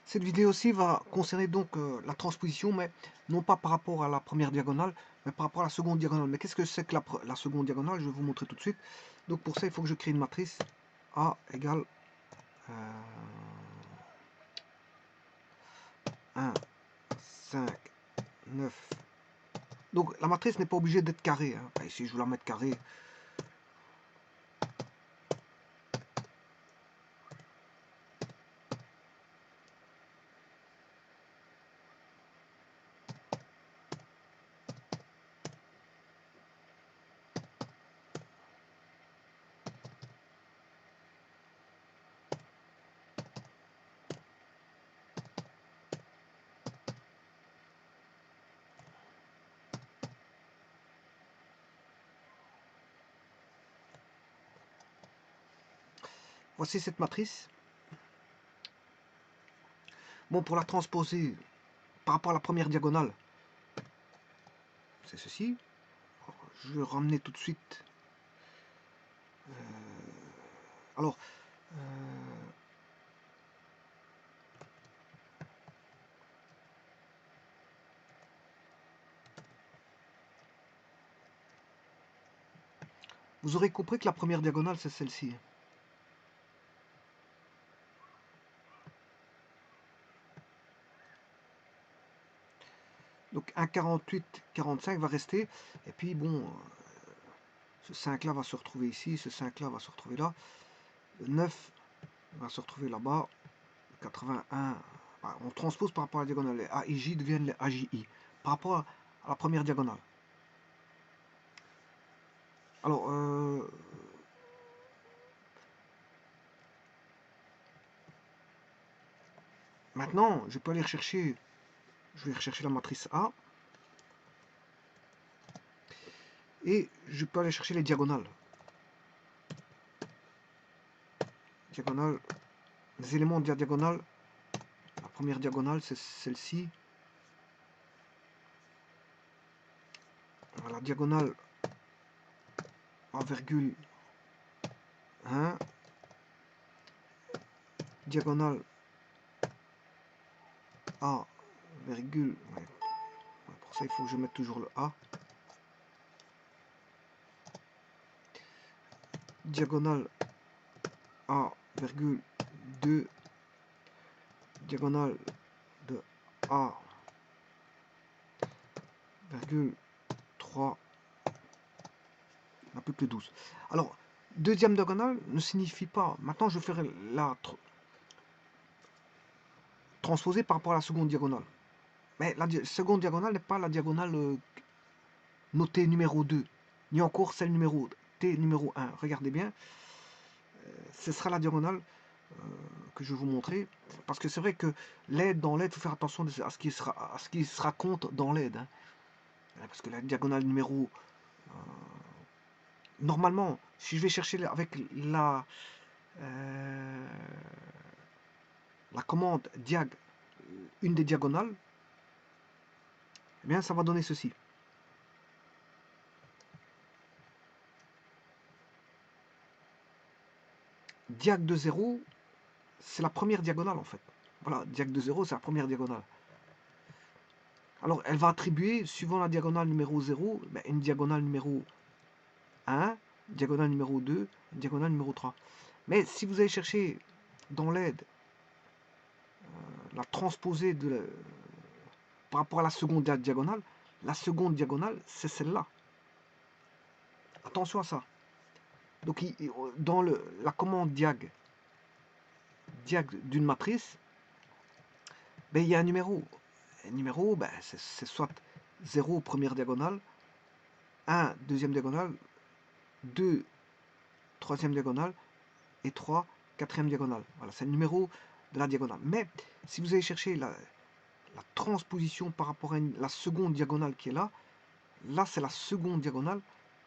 Cette vidéo aussi va concerner donc la transposition, mais non pas par rapport à la première diagonale, mais par rapport à la seconde diagonale. Mais qu'est-ce que c'est que la seconde diagonale? Je vais vous montrer tout de suite. Donc pour ça, il faut que je crée une matrice A égale 1, 5, 9. Donc la matrice n'est pas obligée d'être carrée. Hein. Enfin, ici, je vais la mettre carrée. Voici cette matrice. Bon, pour la transposer par rapport à la première diagonale, c'est ceci. Je vais ramener tout de suite. Alors, vous aurez compris que la première diagonale, c'est celle-ci. Donc 1,48, 45 va rester. Et puis bon, ce 5 là va se retrouver ici, ce 5 là va se retrouver là. Le 9 va se retrouver là-bas. 81, on transpose par rapport à la diagonale. Les AIJ deviennent les AJI. Par rapport à la première diagonale. Alors, maintenant, je peux aller rechercher, je vais rechercher la matrice A. Et je peux aller chercher les diagonales. Diagonale, les éléments de la diagonale. La première diagonale, c'est celle-ci. La diagonale A virgule 1. Diagonale A virgule. Pour ça, il faut que je mette toujours le A. Diagonale A virgule 2. Diagonale de A virgule 3. Un peu plus 12. Alors, deuxième diagonale ne signifie pas. Maintenant, je ferai la transposer par rapport à la seconde diagonale. Mais la seconde diagonale n'est pas la diagonale notée numéro 2, ni encore celle numéro T numéro 1. Regardez bien, ce sera la diagonale que je vais vous montrer. Parce que c'est vrai que l'aide, dans l'aide, il faut faire attention à ce qui se raconte dans l'aide. Hein. Parce que la diagonale numéro... normalement, si je vais chercher avec la commande diag, une des diagonales, eh bien ça va donner ceci. Diag de 0, c'est la première diagonale en fait. Voilà, diag de 0, c'est la première diagonale. Alors, elle va attribuer, suivant la diagonale numéro 0, une diagonale numéro 1, diagonale numéro 2, diagonale numéro 3. Mais si vous allez chercher dans l'aide la transposée par rapport à la seconde diagonale, la seconde diagonale, c'est celle-là. Attention à ça. Donc, dans la commande diag d'une matrice, il y a un numéro. Un numéro, c'est soit 0 première diagonale, 1 deuxième diagonale, 2 troisième diagonale et 3 quatrième diagonale. Voilà, c'est le numéro de la diagonale. Mais si vous allez chercher la transposition par rapport à la seconde diagonale qui est là, là c'est la seconde diagonale.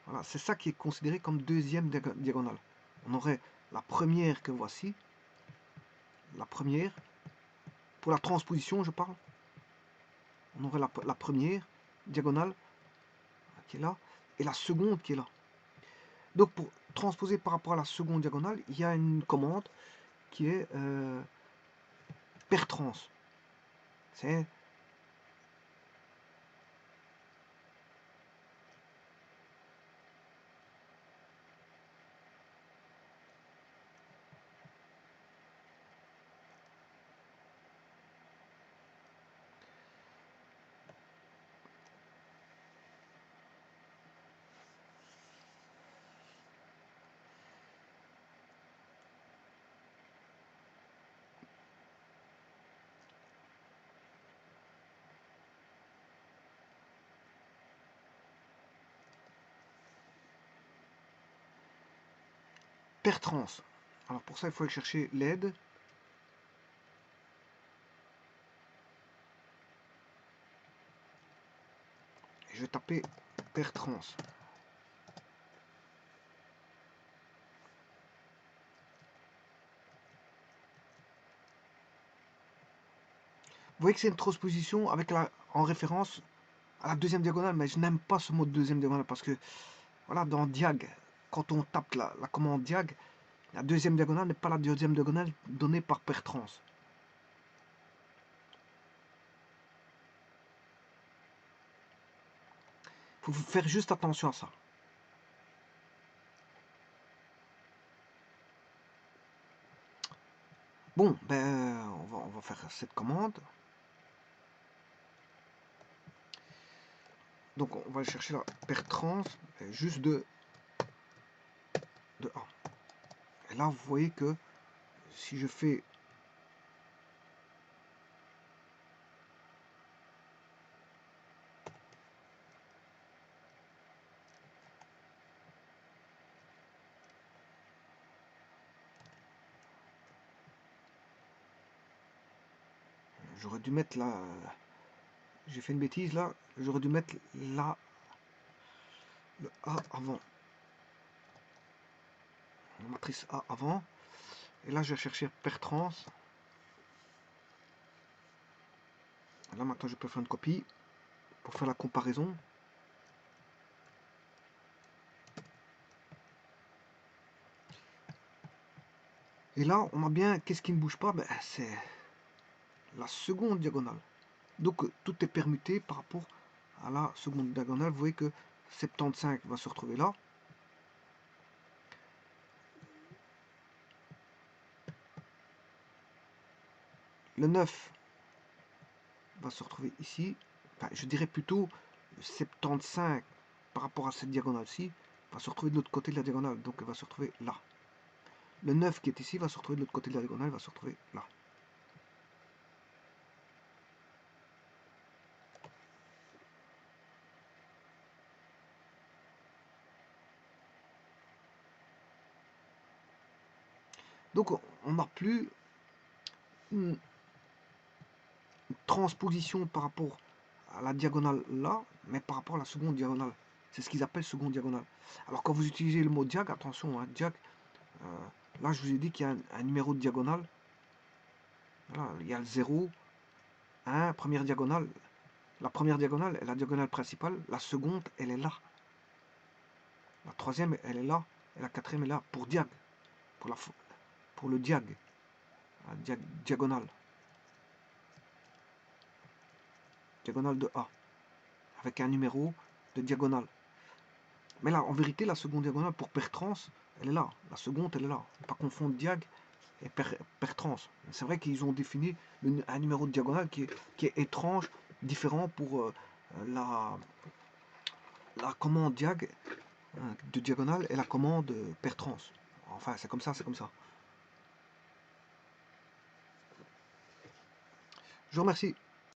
Voilà, c'est ça qui est considéré comme deuxième diagonale. On aurait la première que voici, la première, pour la transposition je parle, on aurait la première diagonale qui est là, et la seconde qui est là. Donc pour transposer par rapport à la seconde diagonale, il y a une commande qui est per trans. C'est per trans. Alors pour ça, il faut aller chercher l'aide. Je vais taper per trans. Vous voyez que c'est une transposition avec en référence à la deuxième diagonale, mais je n'aime pas ce mot de deuxième diagonale parce que voilà, dans diag, quand on tape la commande diag, la deuxième diagonale n'est pas la deuxième diagonale donnée par per trans. Il faut faire juste attention à ça. Bon, ben on va faire cette commande. Donc on va chercher la per trans juste de A. Et là vous voyez que si je fais j'aurais dû mettre la... J'ai fait une bêtise là. J'aurais dû mettre le A avant. La matrice A avant. Et là, je vais chercher per trans. Là, maintenant, je peux faire une copie pour faire la comparaison. Et là, on a bien... Qu'est-ce qui ne bouge pas? Ben, c'est la seconde diagonale. Donc, tout est permuté par rapport à la seconde diagonale. Vous voyez que 75 va se retrouver là. Le 9 va se retrouver ici. Enfin, je dirais plutôt 75 par rapport à cette diagonale-ci va se retrouver de l'autre côté de la diagonale. Donc, elle va se retrouver là. Le 9 qui est ici va se retrouver de l'autre côté de la diagonale, va se retrouver là. Donc on n'a plus une transposition par rapport à la diagonale là, mais par rapport à la seconde diagonale. C'est ce qu'ils appellent seconde diagonale. Alors quand vous utilisez le mot diag, attention, hein, diag, là je vous ai dit qu'il y a un numéro de diagonale. Voilà, il y a le 0, 1, première diagonale. La première diagonale est la diagonale principale, la seconde elle est là. La troisième elle est là, et la quatrième est là pour diag, pour le diag, diagonale. Diagonale de A, avec un numéro de diagonale. Mais là, en vérité, la seconde diagonale pour per trans, elle est là. La seconde, elle est là. Pas confondre diag et per trans. C'est vrai qu'ils ont défini un numéro de diagonale qui est étrange, différent pour la commande diag de diagonale et la commande per trans. Enfin, c'est comme ça, c'est comme ça. Je vous remercie.